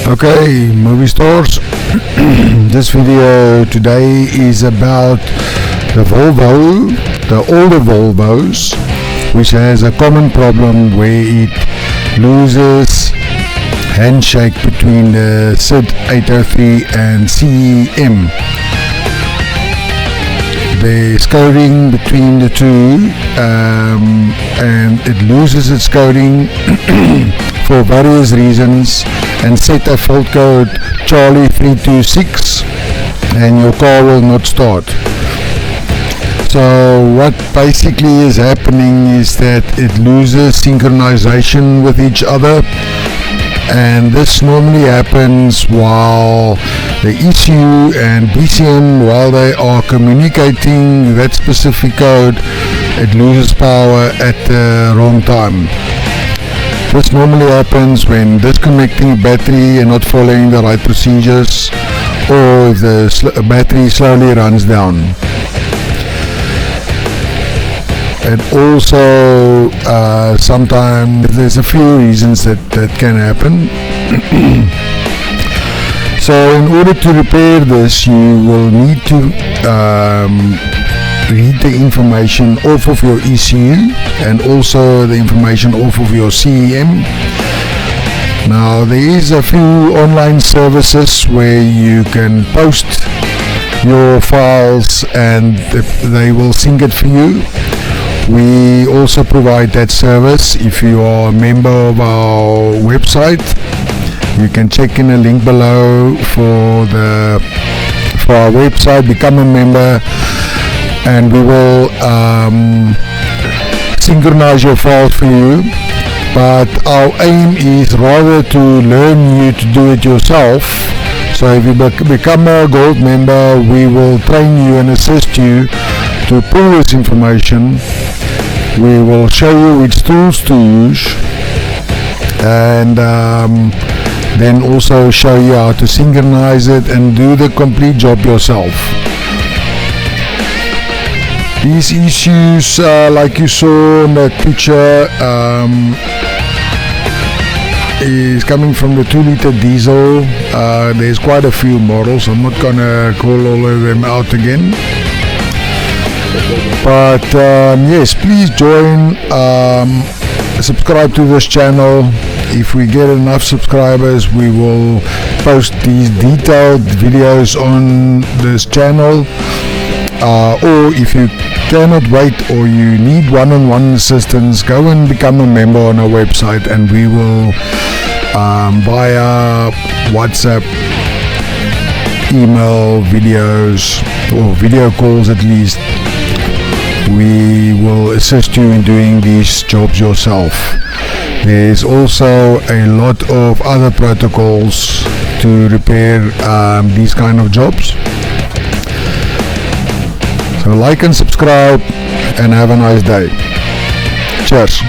Okay, movie stars. This video today is about the Volvo, the older Volvos, which has a common problem where it loses handshake between the SID803 and CEM. There's coding between the two, and it loses its coding for various reasons, and set a fault code Charlie 326 and your car will not start. So what basically is happening is that it loses synchronization with each other, and this normally happens while the ECU and BCM, while they are communicating that specific code, it loses power at the wrong time. This normally happens when disconnecting a battery and not following the right procedures, or if the battery slowly runs down. And also sometimes there's a few reasons that can happen. So in order to repair this, you will need to read the information off of your ECU and also the information off of your CEM. Now there is a few online services where you can post your files and they will sync it for you. We also provide that service. If you are a member of our website, you can check in a link below for our website, become a member, and we will synchronize your files for you. But our aim is rather to learn you to do it yourself. So if you become a gold member, we will train you and assist you to pull this information. We will show you which tools to use, and then also show you how to synchronize it and do the complete job yourself. These issues, like you saw in that picture, is coming from the 2-liter diesel. There's quite a few models. I'm not gonna call all of them out again. But yes, please join, subscribe to this channel. If we get enough subscribers, we will post these detailed videos on this channel. Or if you cannot wait or you need one-on-one assistance, go and become a member on our website, and we will via WhatsApp, email, videos, or video calls at least, we will assist you in doing these jobs yourself. There's also a lot of other protocols to repair these kind of jobs. So like and subscribe, and have a nice day. Cheers.